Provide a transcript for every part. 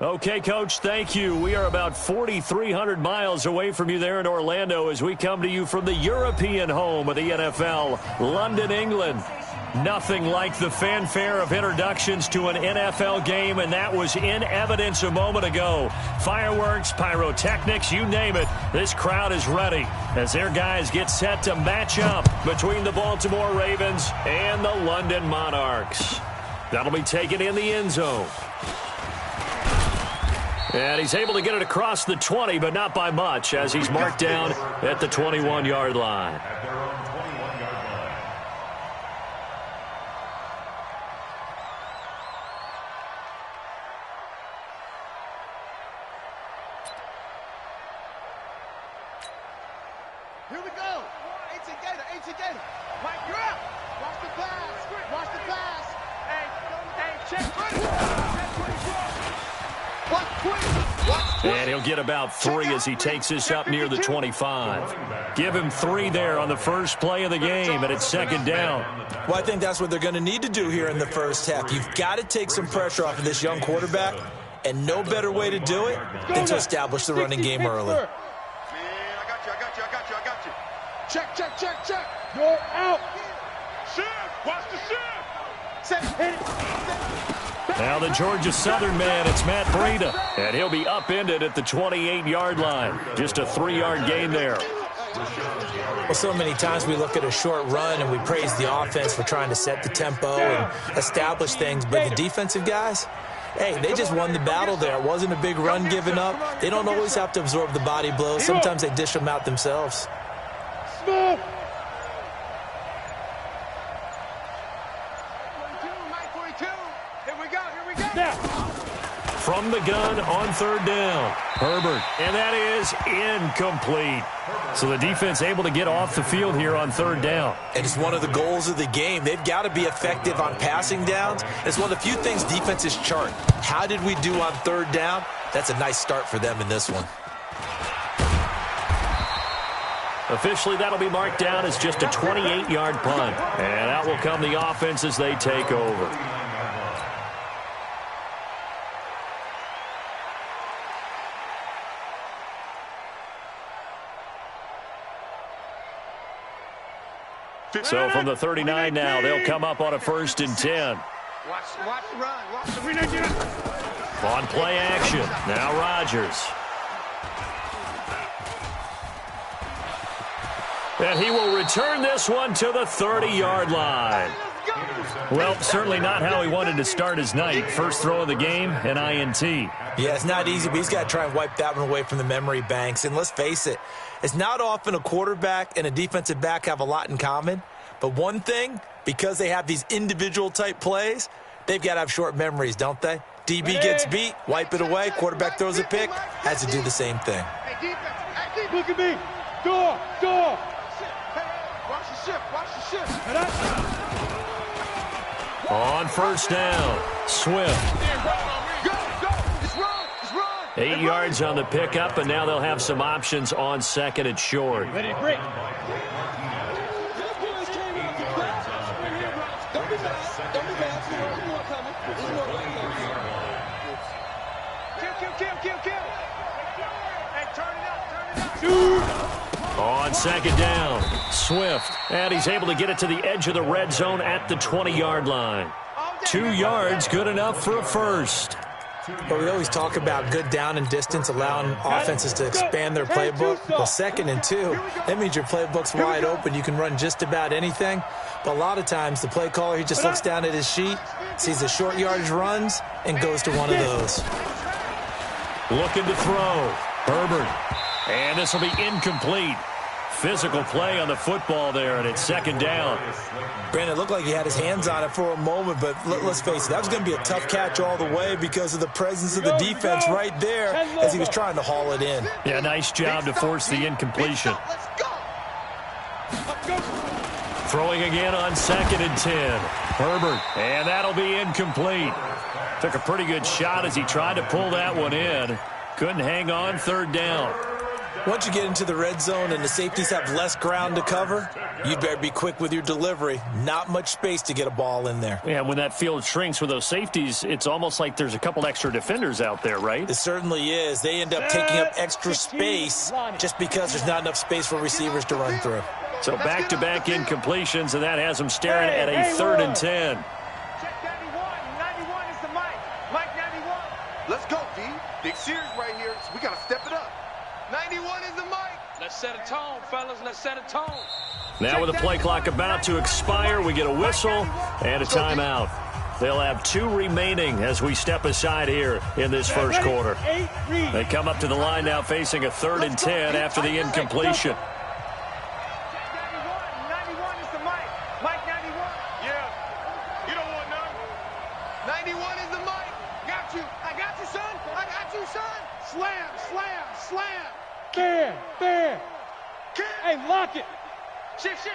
Okay, Coach, thank you. We are about 4,300 miles away from you there in Orlando as we come to you from the European home of the NFL, London, England. Nothing like the fanfare of introductions to an NFL game, and that was in evidence a moment ago. Fireworks, pyrotechnics, you name it. This crowd is ready as their guys get set to match up between the Baltimore Ravens and the London Monarchs. That'll be taken in the end zone. And he's able to get it across the 20, but not by much, as he's marked down at the 21-yard line. Here we go. 18 Gator. Mike, you're out. Watch the pass. Watch the pass. Hey, check. And he'll get about 3 as he takes this up near the 25. Give him 3 there on the first play of the game, and it's second down. Well, I think that's what they're going to need to do here in the first half. You've got to take some pressure off of this young quarterback, and no better way to do it than to establish the running game early. Man, I got you. Check. You're out. Shift. Watch the shift. Set. Hit it. Now the Georgia Southern man, it's Matt Breida, and he'll be upended at the 28-yard line. Just a 3-yard gain there. Well, so many times we look at a short run and we praise the offense for trying to set the tempo and establish things, but the defensive guys, hey, they just won the battle there. It wasn't a big run given up. They don't always have to absorb the body blows. Sometimes they dish them out themselves. Smooth. From the gun on third down, Herbert, and that is incomplete. So the defense able to get off the field here on third down. And it's one of the goals of the game. They've got to be effective on passing downs. It's one of the few things defenses chart. How did we do on third down? That's a nice start for them in this one. Officially, that'll be marked down as just a 28-yard punt. And out will come the offense as they take over. So from the 39 now, they'll come up on a 1st and 10. Watch the run. On play action. Now Rodgers. And he will return this one to the 30-yard line. Well, certainly not how he wanted to start his night. First throw of the game, an INT. Yeah, it's not easy, but he's got to try and wipe that one away from the memory banks. And let's face it, it's not often a quarterback and a defensive back have a lot in common. But one thing, because they have these individual-type plays, they've got to have short memories, don't they? DB gets beat, wipe it away, quarterback throws a pick, has to do the same thing. Hey, defense, look at me. Door. Watch the shift. On first down, Swift. It's run. 8 yards on the pickup, and now they'll have some options on second and short. Ready to break. Kill. Hey, turn it up. On second down, Swift. And he's able to get it to the edge of the red zone at the 20-yard line. 2 yards, good enough for a first. But we always talk about good down and distance, allowing offenses to expand their playbook. Well, 2nd and 2, that means your playbook's wide open. You can run just about anything. But a lot of times, the play caller, he just looks down at his sheet, sees the short yardage runs, and goes to one of those. Looking to throw. Herbert. And this will be incomplete. Physical play on the football there, and it's second down. Brandon, it looked like he had his hands on it for a moment, but let's face it, that was going to be a tough catch all the way because of the presence of the defense right there as he was trying to haul it in. Yeah, nice job to force the incompletion. Throwing again on 2nd and 10. Herbert, and that'll be incomplete. Took a pretty good shot as he tried to pull that one in. Couldn't hang on, third down. Once you get into the red zone and the safeties have less ground to cover, you better be quick with your delivery. Not much space to get a ball in there. Yeah, when that field shrinks with those safeties, it's almost like there's a couple extra defenders out there, right? It certainly is. They end up taking up extra space just because there's not enough space for receivers to run through. So back-to-back incompletions, and that has them staring at a 3rd and 10. Check 91 is the mic. Mike 91. Let's go, D. Big series right here, so we got to step it up. 91 is the mic. Let's set a tone, fellas. Let's set a tone. Now with the play clock about to expire, we get a whistle and a timeout. They'll have 2 remaining as we step aside here in this first quarter. They come up to the line now facing a 3rd and 10 after the incompletion. 91 is the mic. Mike 91. Yeah. You don't want none. 91 is the mic. Got you. I got you, son. I got you, son. Slam, slam, slam. Fair. Hey, lock it. Shift.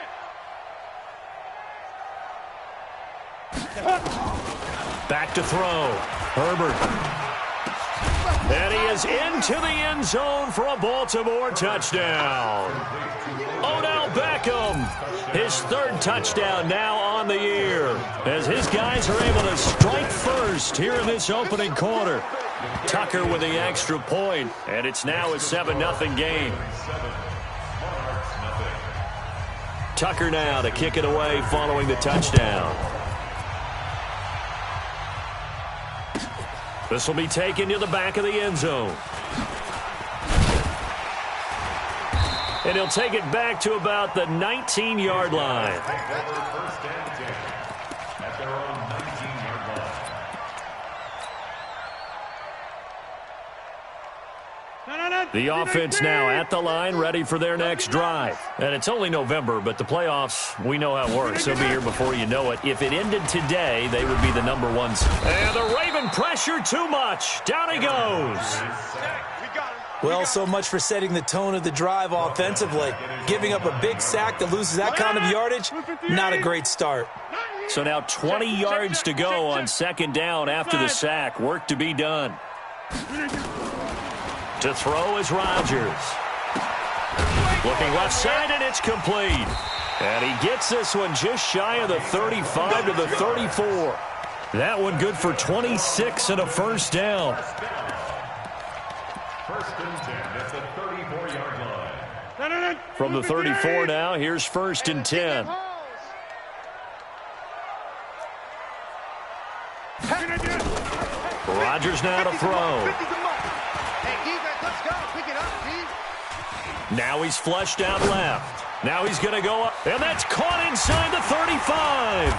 Back to throw. Herbert. And he is into the end zone for a Baltimore touchdown. Odell Beckham, his 3rd touchdown now on the year, as his guys are able to strike first here in this opening quarter. Tucker with the extra point, and it's now a 7-0 game. Tucker now to kick it away following the touchdown. This will be taken to the back of the end zone. And he'll take it back to about the 19-yard line. The offense now at the line, ready for their next drive. And it's only November, but the playoffs, we know how it works. They'll be here before you know it. If it ended today, they would be the number 1 seed. And the Raven pressure too much. Down he goes. Well, so much for setting the tone of the drive offensively. Giving up a big sack that loses that kind of yardage, not a great start. So now 20 yards to go on 2nd down after the sack. Work to be done. To throw is Rodgers. Looking left side, and it's complete. And he gets this one just shy of the 35 to the 34. That one good for 26 and a first down. First and 10 at the 34-yard line. From the 34 now, here's 1st and 10. Rodgers now to throw. Now he's flushed out left. Now he's going to go up, and that's caught inside the 35.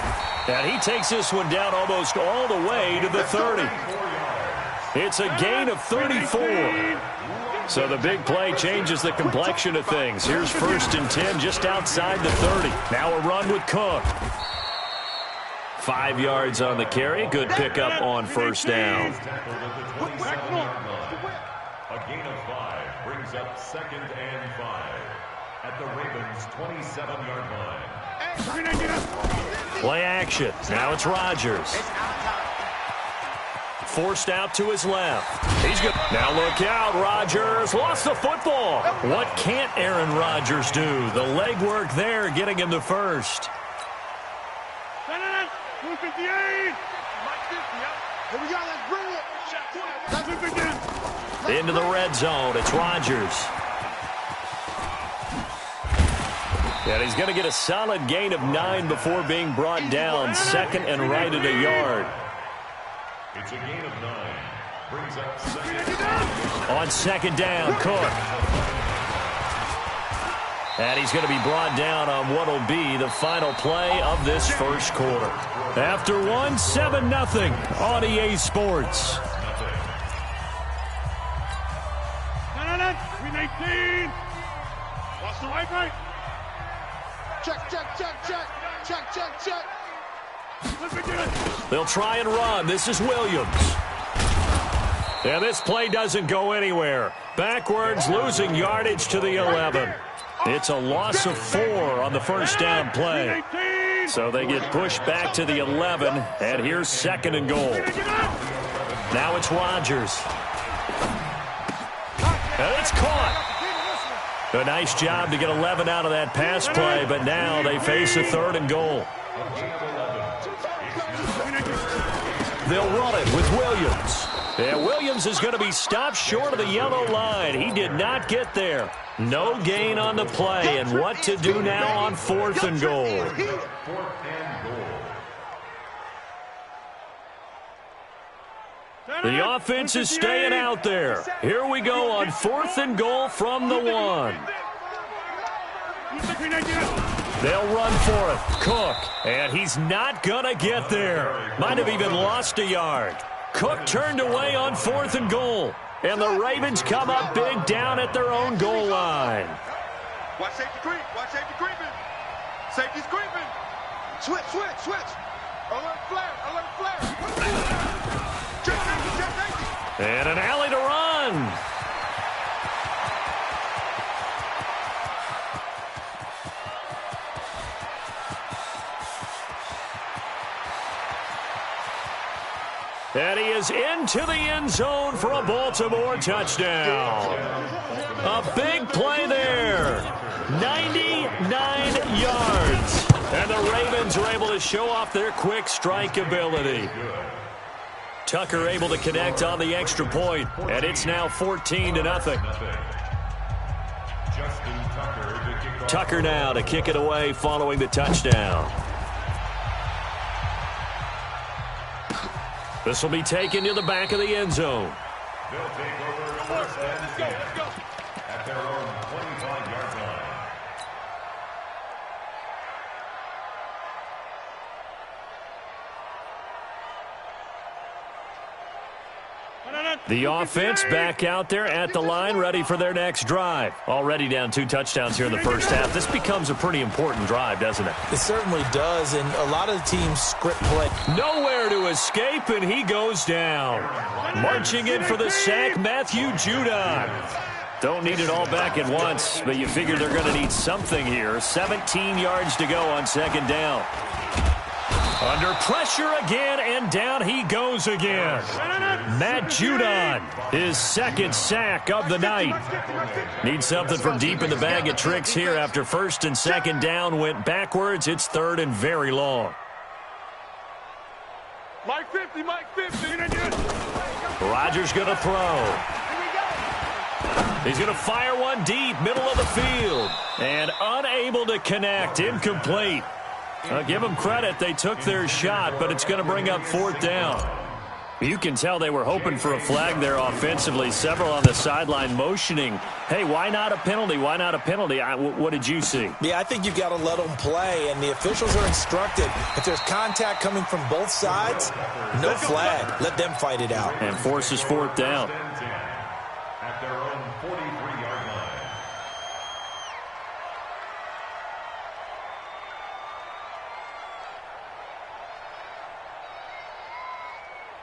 And he takes this one down almost all the way to the 30. It's a gain of 34. So the big play changes the complexion of things. Here's 1st and 10 just outside the 30. Now a run with Cook. 5 yards on the carry. Good pickup on 1st down. A gain of 5 brings up 2nd and 5 at the Ravens' 27-yard line. Play action. Now it's Rodgers. Forced out to his left. He's good. Now look out. Rodgers lost the football. What can't Aaron Rodgers do? The leg work there getting him to 1st. Into the red zone. It's Rodgers. And he's going to get a solid gain of 9 before being brought down. 2nd and right at a yard. It's a gain of 9. Brings up 2nd. On 2nd down, Cook. And he's going to be brought down on what will be the final play of this first quarter. After one, 7-0 on EA Sports. 319. Watch the right. Check. They'll try and run. This is Williams. And this play doesn't go anywhere. Backwards, losing yardage to the 11. It's a loss of 4 on the first down play. So they get pushed back to the 11, and here's 2nd and goal. Now it's Rodgers. And it's caught. A nice job to get 11 out of that pass play, but now they face a 3rd and goal. They'll run it with Williams. And Williams is going to be stopped short of the yellow line. He did not get there. No gain on the play. And what to do now on 4th and goal? 4th and goal. The offense is staying out there. Here we go on 4th and goal from the 1. They'll run for it. Cook. And he's not going to get there. Might have even lost a yard. Cook turned away on 4th and goal. And the Ravens come up big down at their own goal line. Watch safety creep. Watch safety creeping. Safety's creeping. Switch, switch, switch. Alert flare. Alert flare. Check safety, check safety. And an alley to run. And he is into the end zone for a Baltimore touchdown. A big play there. 99 yards. And the Ravens are able to show off their quick strike ability. Tucker able to connect on the extra point, and it's now 14-0. Tucker now to kick it away following the touchdown. This will be taken to the back of the end zone. They'll take over 1st and 10 at their own 25-yard line. The offense back out there at the line, ready for their next drive. Already down 2 touchdowns here in the first half. This becomes a pretty important drive, doesn't it? It certainly does, and a lot of the teams script play. Nowhere to escape, and he goes down. Marching in for the sack, Matthew Judon. Don't need it all back at once, but you figure they're going to need something here. 17 yards to go on 2nd down. Under pressure again, and down he goes again. Matt Judon, his 2nd sack of the night. Needs something from deep in the bag of tricks here after 1st and 2nd down went backwards. It's 3rd and very long. Mike 50, Mike 50. Rodgers going to throw. He's going to fire one deep, middle of the field. And unable to connect, incomplete. Give them credit. They took their shot, but it's going to bring up 4th down. You can tell they were hoping for a flag there offensively. Several on the sideline motioning, hey, why not a penalty? Why not a penalty? What did you see? Yeah, I think you've got to let them play, and the officials are instructed. If there's contact coming from both sides, no flag. Let them fight it out. And forces 4th down. At their own 43-yard line.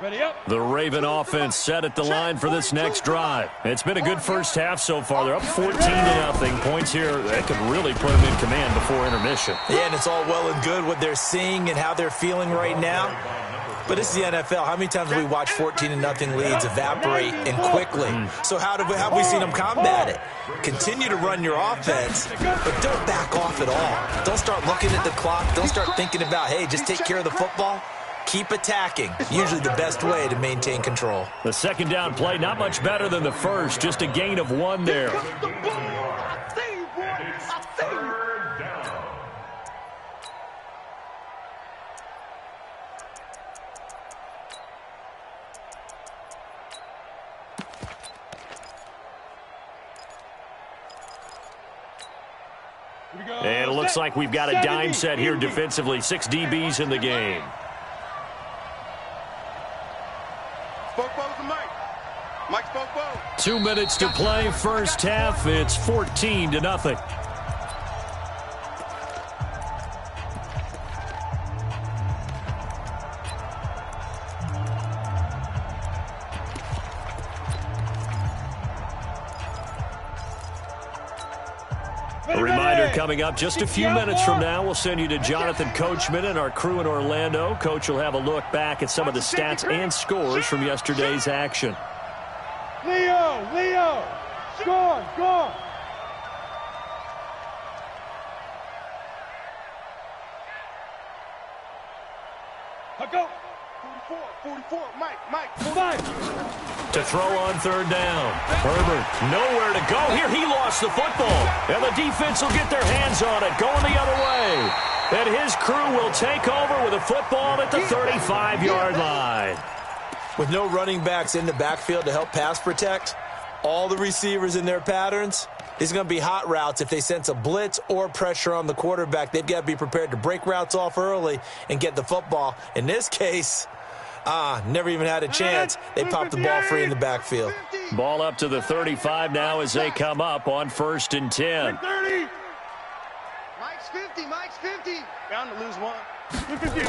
Ready up. The Raven offense set at the line for this next drive. It's been a good first half so far. They're up 14-0. Points here that could really put them in command before intermission. Yeah, and it's all well and good what they're seeing and how they're feeling right now. But it's the NFL. How many times have we watched 14-0 leads evaporate and quickly? So how have we seen them combat it? Continue to run your offense, but don't back off at all. Don't start looking at the clock. Don't start thinking about, hey, just take care of the football. Keep attacking. Usually the best way to maintain control. The 2nd down play, not much better than the first. Just a gain of 1 there. And it looks like we've got a dime set here defensively. 6 DBs in the game. Spoke Bo's to Mike. Mike spoke Bo. 2 minutes to play first half. It's 14-0. A reminder coming up just a few minutes from now, we'll send you to Jonathan Coachman and our crew in Orlando. Coach will have a look back at some of the stats and scores from yesterday's action. Leo, score. Go. 44, Mike. 5. To throw on third down. Herbert, nowhere to go. Here he lost the football. And the defense will get their hands on it, going the other way. And his crew will take over with a football at the 35-yard line. With no running backs in the backfield to help pass protect, all the receivers in their patterns, these are going to be hot routes. If they sense a blitz or pressure on the quarterback, they've got to be prepared to break routes off early and get the football. In this case, never even had a chance. They popped the ball free in the backfield. Ball up to the 35 now as they come up on 1st and 10. 30. Mike's 50. Bound to lose one. 50.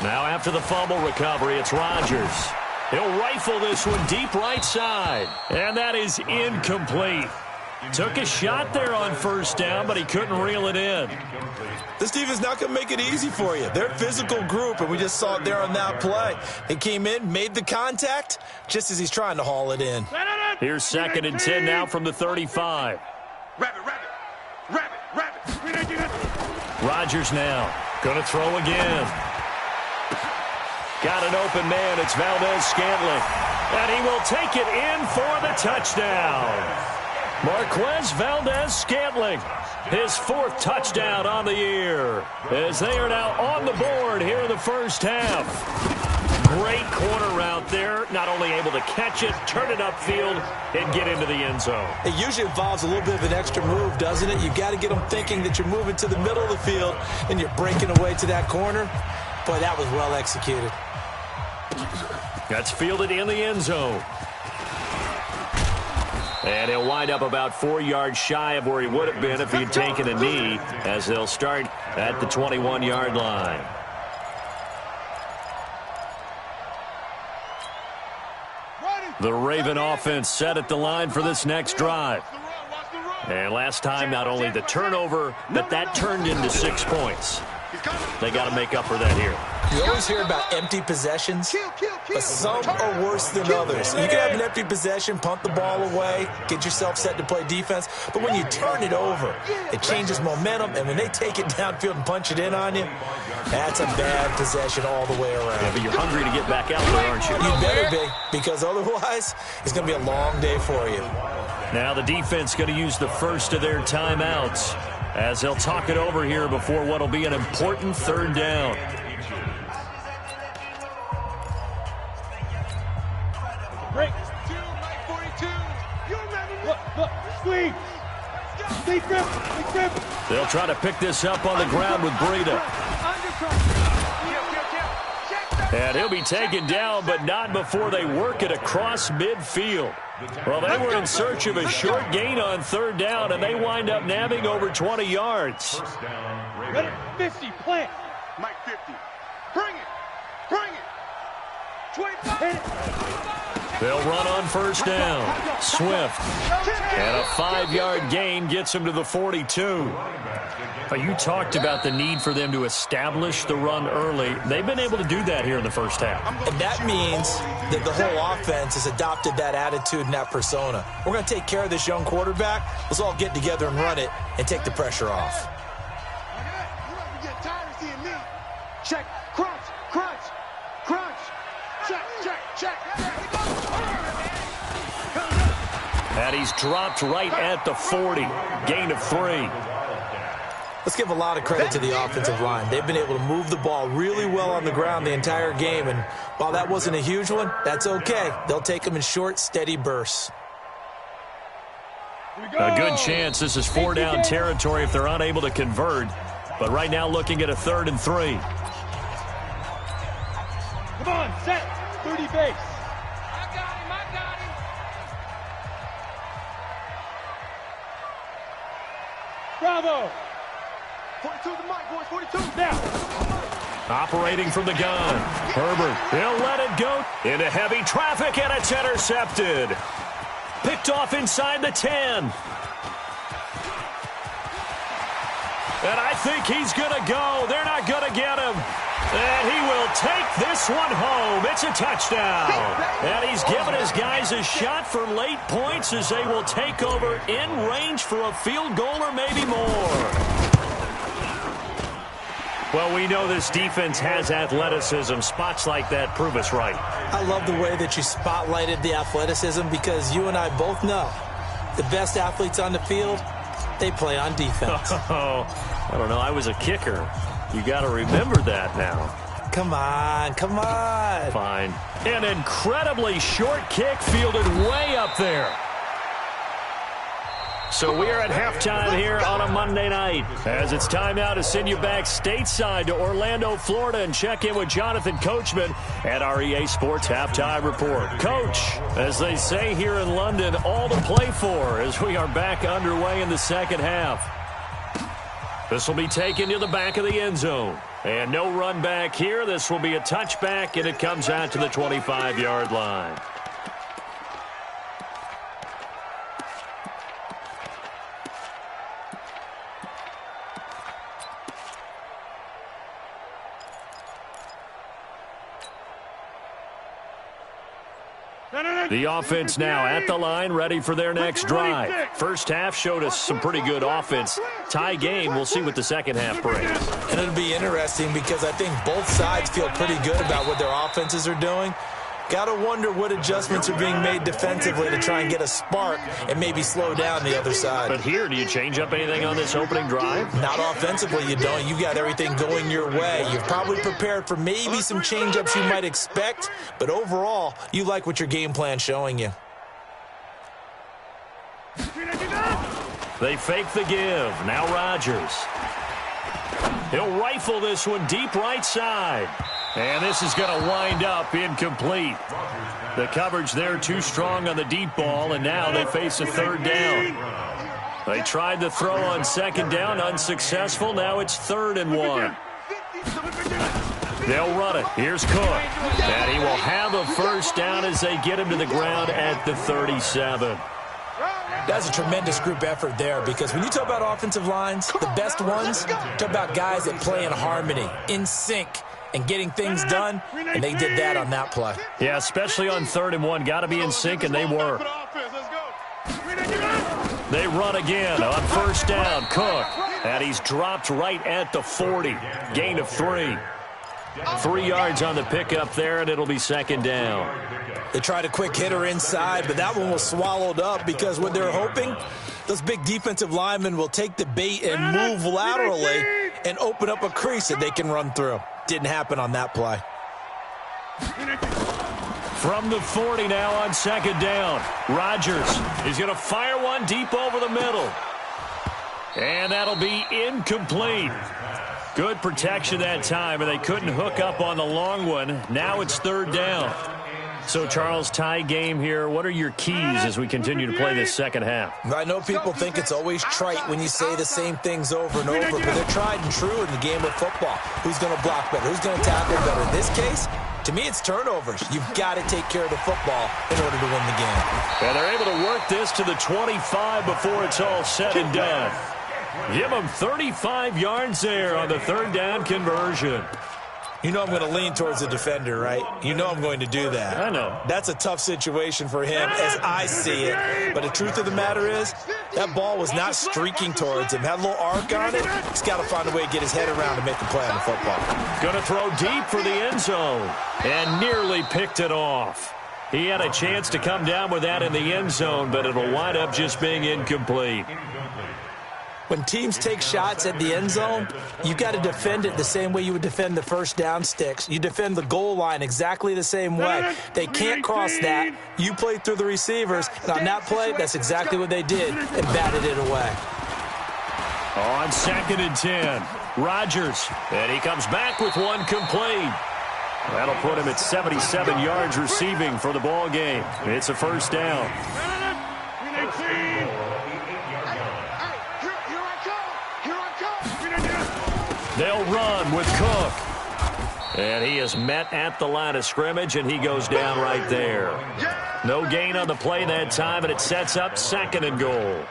Now after the fumble recovery, it's Rodgers. He'll rifle this one deep right side. And that is incomplete. Took a shot there on 1st down, but he couldn't reel it in. This defense is not going to make it easy for you. They're a physical group, and we just saw it there on that play. He came in, made the contact, just as he's trying to haul it in. Here's 2nd and 10 now from the 35. Rabbit. Rodgers now. Going to throw again. Got an open man. It's Valdez-Scantling. And he will take it in for the touchdown. Marquez Valdez-Scantling, his 4th touchdown on the year, as they are now on the board here in the first half. Great corner route there, not only able to catch it, turn it upfield, and get into the end zone. It usually involves a little bit of an extra move, doesn't it? You've got to get them thinking that you're moving to the middle of the field and you're breaking away to that corner. Boy, that was well executed. That's fielded in the end zone. And he'll wind up about 4 yards shy of where he would have been if he had taken a knee, as they'll start at the 21-yard line. The Raven offense set at the line for this next drive. And last time, not only the turnover, but that turned into 6 points. They got to make up for that here. You always hear about empty possessions, but some are worse than others. You can have an empty possession, punt the ball away, get yourself set to play defense, but when you turn it over, it changes momentum, and when they take it downfield and punch it in on you, that's a bad possession all the way around. Yeah, but you're hungry to get back out there, aren't you? You better be, because otherwise, it's going to be a long day for you. Now the defense going to use the first of their timeouts, as they'll talk it over here before what will be an important 3rd down. Break. 42. You remember? Look. Squeeze. Big grip. They'll try to pick this up on the ground with Breida. And he'll be taken down, but not before they work it across midfield. Well, they were in search of a short gain on 3rd down, and they wind up nabbing over 20 yards. Ready? 50. Plant. Mike 50. Bring it. 25. Hit it. They'll run on 1st down. Swift. And a 5-yard gain gets him to the 42. You talked about the need for them to establish the run early. They've been able to do that here in the first half. And that means that the whole offense has adopted that attitude and that persona. We're going to take care of this young quarterback. Let's all get together and run it and take the pressure off. You get tired of seeing me. Check. Crunch. Check. And he's dropped right at the 40. Gain of 3. Let's give a lot of credit to the offensive line. They've been able to move the ball really well on the ground the entire game, and while that wasn't a huge one, that's okay. They'll take them in short, steady bursts. A good chance this is 4-down territory if they're unable to convert, but right now looking at a 3rd and 3. Come on, set. 30 base. I got him. Bravo. 42 to Mike, boys. 42. Now. Operating from the gun. Herbert, he'll let it go into heavy traffic, and it's intercepted. Picked off inside the 10. And I think he's going to go. They're not going to get him. And he will take this one home. It's a touchdown. And he's given his guys a shot for late points as they will take over in range for a field goal or maybe more. Well, we know this defense has athleticism. Spots like that prove us right. I love the way that you spotlighted the athleticism because you and I both know the best athletes on the field, they play on defense. Oh, I don't know. I was a kicker. You got to remember that now. Come on, come on. Fine. An incredibly short kick fielded way up there. So we are at halftime here on a Monday night. As it's time now to send you back stateside to Orlando, Florida, and check in with Jonathan Coachman at our EA Sports Halftime Report. Coach, as they say here in London, all to play for as we are back underway in the second half. This will be taken to the back of the end zone. And no run back here. This will be a touchback, and it comes out to the 25-yard line. The offense now at the line, ready for their next drive. First half showed us some pretty good offense. Tie game, we'll see what the second half brings. And it'll be interesting because I think both sides feel pretty good about what their offenses are doing. Got to wonder what adjustments are being made defensively to try and get a spark and maybe slow down the other side. But here, do you change up anything on this opening drive? Not offensively, you don't. You got everything going your way. You're probably prepared for maybe some change-ups you might expect, but overall, you like what your game plan's showing you. They fake the give. Now Rodgers. He'll rifle this one deep right side. And this is going to wind up incomplete. The coverage there too strong on the deep ball, and now they face a third down. They tried the throw on second down, unsuccessful. Now it's 3rd and 1. They'll run it. Here's Cook. And he will have a first down as they get him to the ground at the 37. That's a tremendous group effort there because when you talk about offensive lines, the best ones, talk about guys that play in harmony, in sync, and getting things done, and they did that on that play. Yeah, especially on 3rd and 1. Got to be in sync, and they were. They run again on first down. Cook, and he's dropped right at the 40. Gain of 3. 3 yards on the pickup there, and it'll be second down. They tried a quick hitter inside, but that one was swallowed up because what they're hoping, those big defensive linemen will take the bait and move laterally and open up a crease that they can run through. Didn't happen on that play. From the 40 now on second down. Rodgers is going to fire one deep over the middle. And that'll be incomplete. Good protection that time, and they couldn't hook up on the long one. Now it's 3rd down. So, Charles, tie game here. What are your keys as we continue to play this second half? I know people think it's always trite when you say the same things over and over, but they're tried and true in the game of football. Who's going to block better? Who's going to tackle better? In this case, to me, it's turnovers. You've got to take care of the football in order to win the game. And they're able to work this to the 25 before it's all said and done. Give them 35 yards there on the 3rd down conversion. You know I'm going to lean towards the defender, right? You know I'm going to do that. I know. That's a tough situation for him as I see it. But the truth of the matter is, that ball was not streaking towards him. Had a little arc on it. He's got to find a way to get his head around to make a play on the football. Going to throw deep for the end zone. And nearly picked it off. He had a chance to come down with that in the end zone, but it'll wind up just being incomplete. When teams take shots at the end zone, you've got to defend it the same way you would defend the first down sticks. You defend the goal line exactly the same way. They can't cross that. You play through the receivers, and on that play, that's exactly what they did and batted it away. On 2nd and 10, Rodgers, and he comes back with one complete. That'll put him at 77 yards receiving for the ball game. It's a first down. They'll run with Cook. And he is met at the line of scrimmage, and he goes down right there. No gain on the play that time, and it sets up 2nd and goal.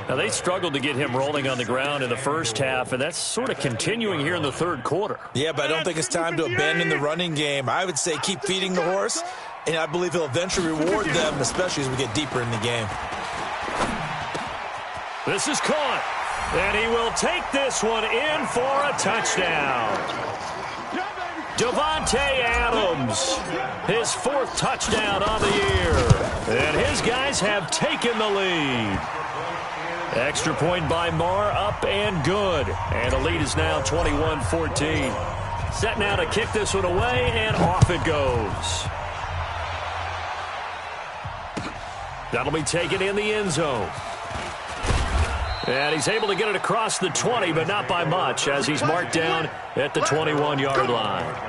Now, they struggled to get him rolling on the ground in the first half, and that's sort of continuing here in the 3rd quarter. Yeah, but I don't think it's time to abandon the running game. I would say keep feeding the horse, and I believe he'll eventually reward them, especially as we get deeper in the game. This is caught. And he will take this one in for a touchdown. Davante Adams, his 4th touchdown on the year. And his guys have taken the lead. Extra point by Marr, up and good. And the lead is now 21-14. Set now to kick this one away, and off it goes. That'll be taken in the end zone. And he's able to get it across the 20, but not by much, as he's marked down at the 21-yard line.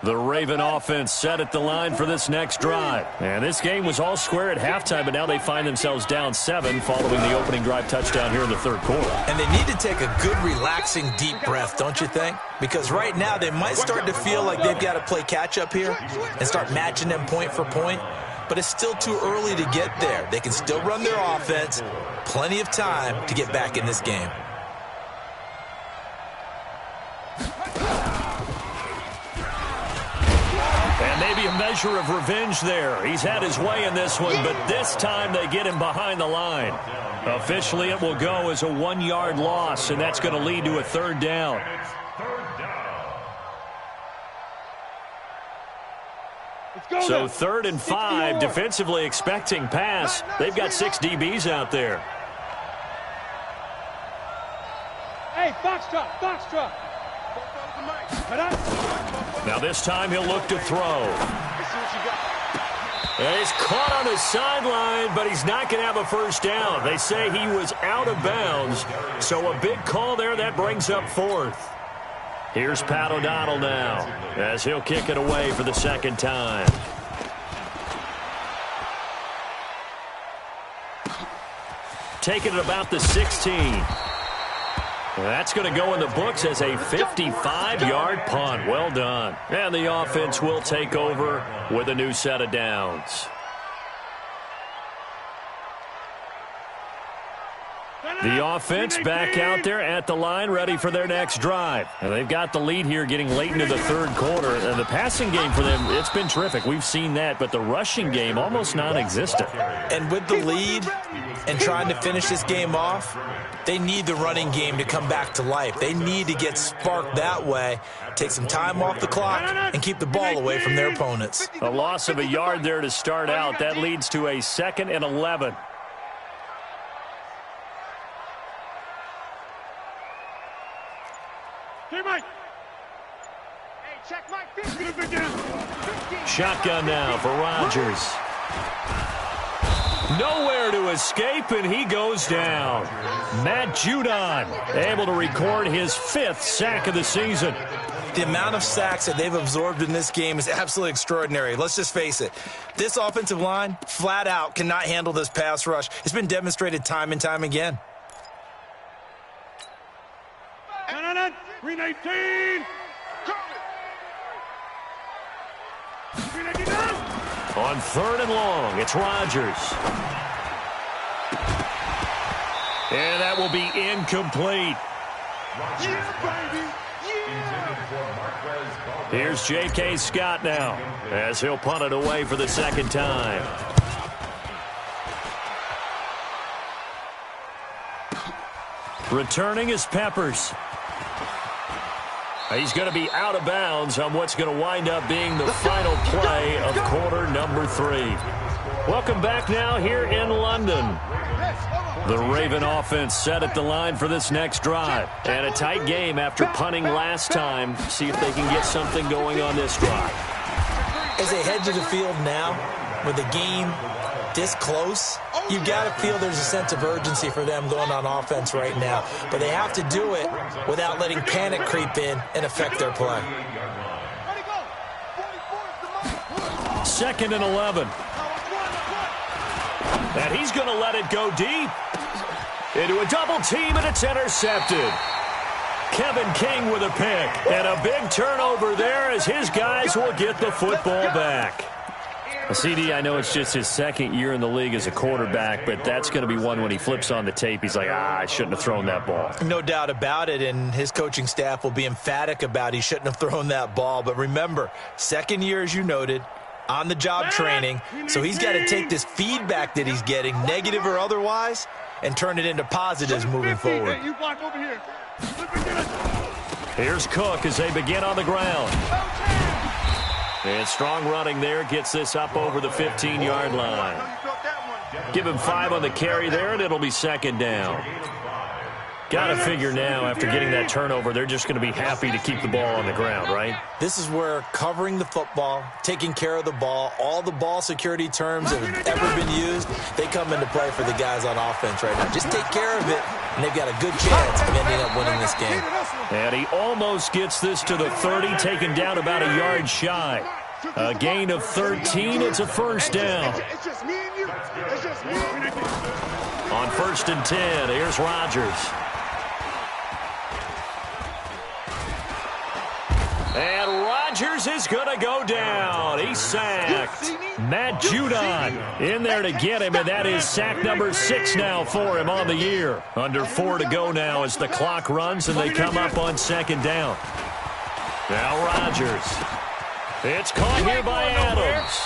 The Raven offense set at the line for this next drive. And this game was all square at halftime, but now they find themselves down 7 following the opening drive touchdown here in the 3rd quarter. And they need to take a good, relaxing, deep breath, don't you think? Because right now they might start to feel like they've got to play catch-up here and start matching them point for point. But it's still too early to get there. They can still run their offense. Plenty of time to get back in this game. And maybe a measure of revenge there. He's had his way in this one, but this time they get him behind the line. Officially, it will go as a 1-yard loss, and that's going to lead to a 3rd down. So 3rd and 5, defensively expecting pass. They've got 6 DBs out there. Hey, box truck. Now this time he'll look to throw. And he's caught on the sideline, but he's not going to have a 1st down. They say he was out of bounds, so a big call there. That brings up 4th. Here's Pat O'Donnell now, as he'll kick it away for the 2nd time. Taking it about the 16. That's going to go in the books as a 55-yard punt. Well done. And the offense will take over with a new set of downs. The offense back out there at the line, ready for their next drive. And they've got the lead here getting late into the 3rd quarter. And the passing game for them, it's been terrific. We've seen that, but the rushing game almost non-existent. And with the lead and trying to finish this game off, they need the running game to come back to life. They need to get sparked that way, take some time off the clock, and keep the ball away from their opponents. A loss of a yard there to start out. That leads to a 2nd and 11. Hey, Mike. Hey, check Mike. 50. Shotgun now for Rodgers. Nowhere to escape, and he goes down. Matt Judon able to record his 5th sack of the season. The amount of sacks that they've absorbed in this game is absolutely extraordinary. Let's just face it. This offensive line, flat out, cannot handle this pass rush. It's been demonstrated time and time again. 319. On 3rd and long, it's Rodgers. And that will be incomplete. Here's J.K. Scott now, as he'll punt it away for the 2nd time. Returning is Peppers. He's going to be out of bounds on what's going to wind up being the final play of quarter number 3. Welcome back now here in London. The Raven offense set at the line for this next drive. And a tight game after punting last time. See if they can get something going on this drive. As they head to the field now, with the game this close, you've got to feel there's a sense of urgency for them going on offense right now. But they have to do it without letting panic creep in and affect their play. 2nd and 11. And he's going to let it go deep. Into a double team, and it's intercepted. Kevin King with a pick. And a big turnover there as his guys will get the football back. CD, I know it's just his second year in the league as a quarterback, but that's going to be one when he flips on the tape. He's like, I shouldn't have thrown that ball. No doubt about it, and his coaching staff will be emphatic about he shouldn't have thrown that ball. But remember, second year, as you noted, on-the-job training, so he's got to take this feedback that he's getting, negative or otherwise, and turn it into positives moving forward. Hey, you block over here. Here's Cook as they begin on the ground. And strong running there gets this up over the 15-yard line. Give him 5 on the carry there, and it'll be second down. Got to figure now, after getting that turnover, they're just going to be happy to keep the ball on the ground, right? This is where covering the football, taking care of the ball, all the ball security terms that have ever been used, they come into play for the guys on offense right now. Just take care of it, and they've got a good chance of ending up winning this game. And he almost gets this to the 30, taken down about a yard shy. A gain of 13, it's a first down. It's just me and you. It's just me and you. On 1st and 10, here's Rodgers. And Rodgers is going to go down. He's sacked. Matt Judon in there to get him, and that is sack number 6 now for him on the year. Under 4 to go now as the clock runs, and they come up on second down. Now Rodgers. It's caught here by Adams.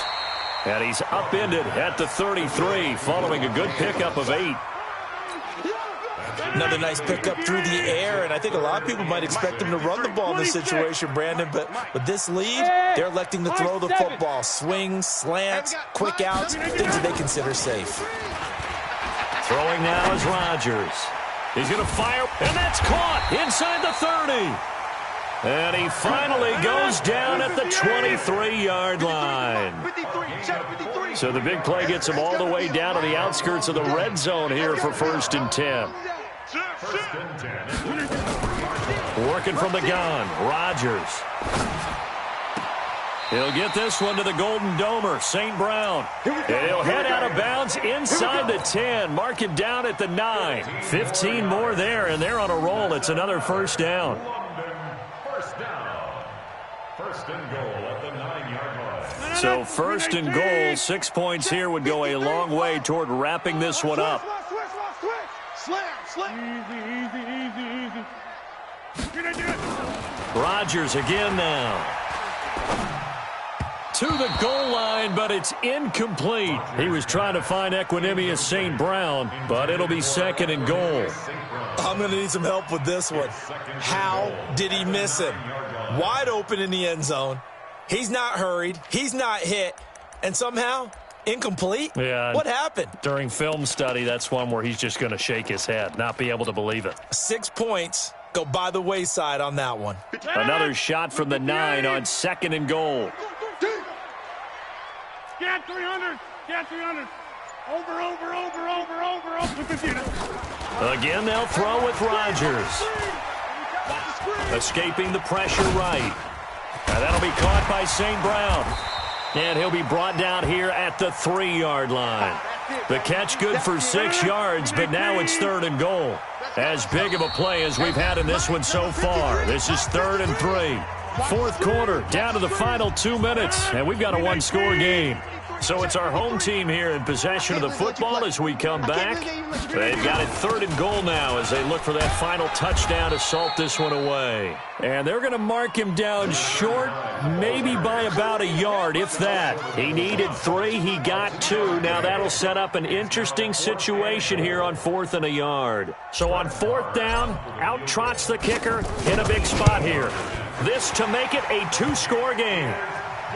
And he's upended at the 33, following a good pickup of 8. Another nice pickup through the air, and I think a lot of people might expect him to run the ball in this situation, Brandon, but with this lead, they're electing to throw the football. Swings, slants, quick outs, things that they consider safe. Throwing now is Rodgers. He's going to fire, and that's caught inside the 30. And he finally goes down at the 23-yard line. So the big play gets him all the way down to the outskirts of the red zone here for 1st and 10. Working from the gun, Rodgers. He'll get this one to the Golden Domer, St. Brown. And he'll head out of bounds inside the 10. Mark him down at the 9. 15 more there, and they're on a roll. It's another first down. First and goal at the 9-yard line. So 1st and goal, 6 points here would go a long way toward wrapping this one up. Rodgers again now. To the goal line, but it's incomplete. He was trying to find Equanimous St. Brown, but it'll be 2nd and goal. I'm going to need some help with this one. How did he miss him? Wide open in the end zone. He's not hurried. He's not hit. And somehow, incomplete? Yeah. What happened? During film study, that's one where he's just going to shake his head, not be able to believe it. 6 points go by the wayside on that one. Another shot from the 9 on 2nd and goal. Get 300. Get 300. Over. Again, they'll throw with Rodgers. Escaping the pressure right. And that'll be caught by St. Brown. And he'll be brought down here at the 3-yard line. The catch good for 6 yards, but now it's 3rd and goal. As big of a play as we've had in this one so far. This is 3rd and 3. 4th quarter, down to the final 2 minutes, and we've got a 1-score game. So it's our home team here in possession of the football as we come back. They've got it 3rd and goal now as they look for that final touchdown to salt this one away. And they're going to mark him down short, maybe by about a yard, if that. He needed 3, he got 2. Now that'll set up an interesting situation here on 4th and a yard. So on 4th down, out trots the kicker in a big spot here. This to make it a 2-score game.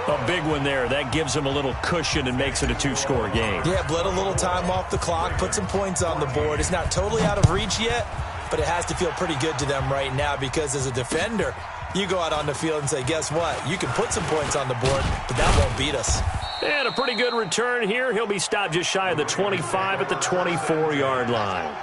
A big one there. That gives him a little cushion and makes it a 2-score game. Yeah, bled a little time off the clock, put some points on the board. It's not totally out of reach yet, but it has to feel pretty good to them right now because as a defender, you go out on the field and say, guess what? You can put some points on the board, but that won't beat us. And a pretty good return here. He'll be stopped just shy of the 25 at the 24-yard line.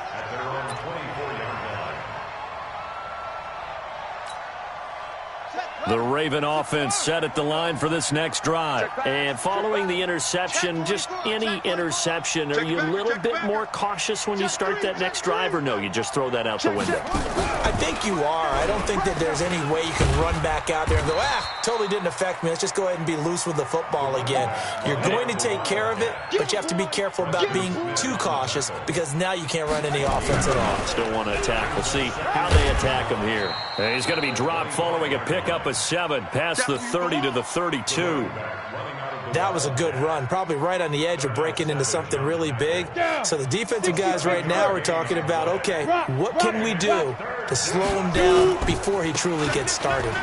Set, The Raven offense set at the line for this next drive. And following the interception, just any interception, are you a little bit more cautious when you start that next drive, or no, you just throw that out the window? I think you are. I don't think that there's any way you can run back out there and go, totally didn't affect me. Let's just go ahead and be loose with the football again. You're going to take care of it, but you have to be careful about being too cautious because now you can't run any offense at all. Still want to attack. We'll see how they attack him here. And he's going to be dropped following a pickup of 7 past the 30 to the 32. That was a good run, probably right on the edge of breaking into something really big. So the defensive guys right now are talking about, okay, what can we do to slow him down before he truly gets started?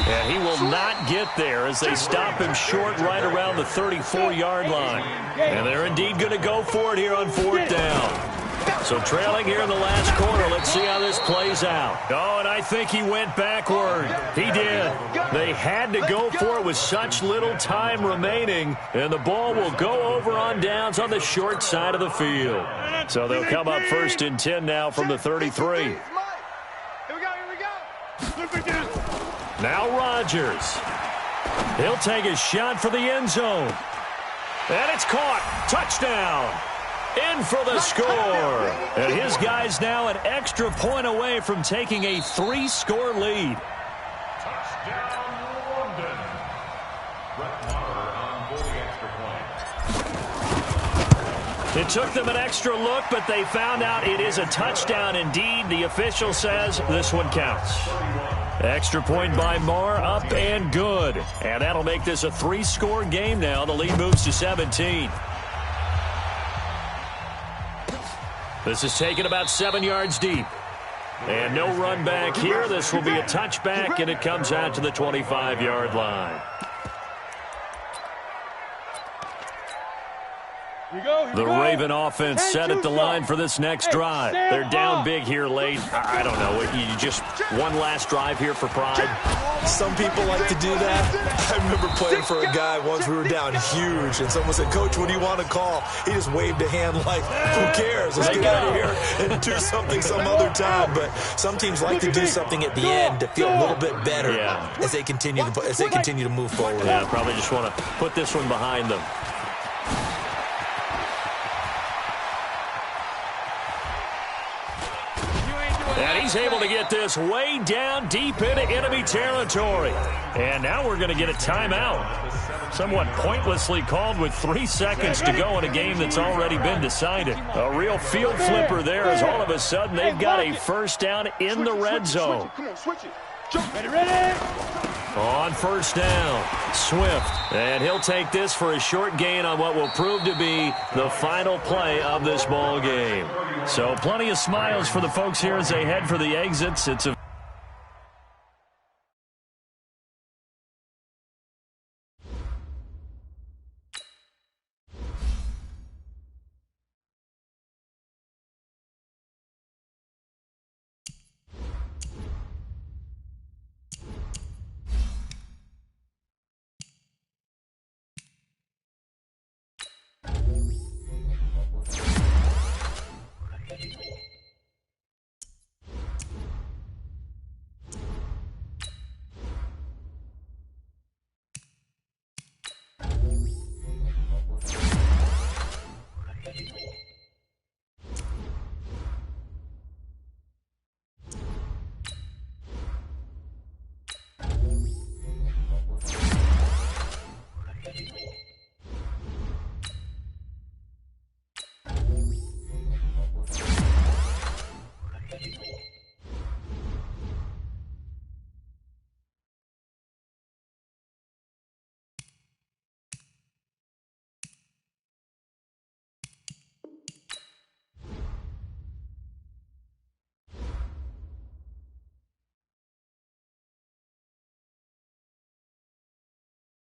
Yeah, he will not get there as they stop him short right around the 34-yard line. And they're indeed going to go for it here on 4th down. So trailing here in the last quarter, let's see how this plays out. Oh, and I think he went backward. He did. They had to go for it with such little time remaining, and the ball will go over on downs on the short side of the field. So they'll come up 1st and 10 now from the 33. Here we go. Now Rodgers. He'll take a shot for the end zone. And it's caught. Touchdown. In for the score. And his guys now an extra point away from taking a 3-score lead. Touchdown, London. Brett Maher on for the extra point. It took them an extra look, but they found out it is a touchdown indeed. The official says this one counts. Extra point by Maher, up and good. And that'll make this a 3-score game now. The lead moves to 17. This is taken about 7 yards deep. And no run back here. This will be a touchback, and it comes out to the 25-yard line. The Raven offense set at the line for this next drive. They're down big here late. I don't know. You just one last drive here for pride? Some people like to do that. I remember playing for a guy once. We were down huge, and someone said, "Coach, what do you want to call?" He just waved a hand like, who cares? Let's get out of here and do something some other time. But some teams like to do something at the end to feel a little bit better as they continue to move forward. Yeah, probably just want to put this one behind them. And he's able to get this way down deep into enemy territory. And now we're going to get a timeout. Somewhat pointlessly called with 3 seconds to go in a game that's already been decided. A real field flipper there as all of a sudden they've got a 1st down in the red zone. Come on, switch it. Ready? On 1st down, Swift. And he'll take this for a short gain on what will prove to be the final play of this ball game. So plenty of smiles for the folks here as they head for the exits. It's a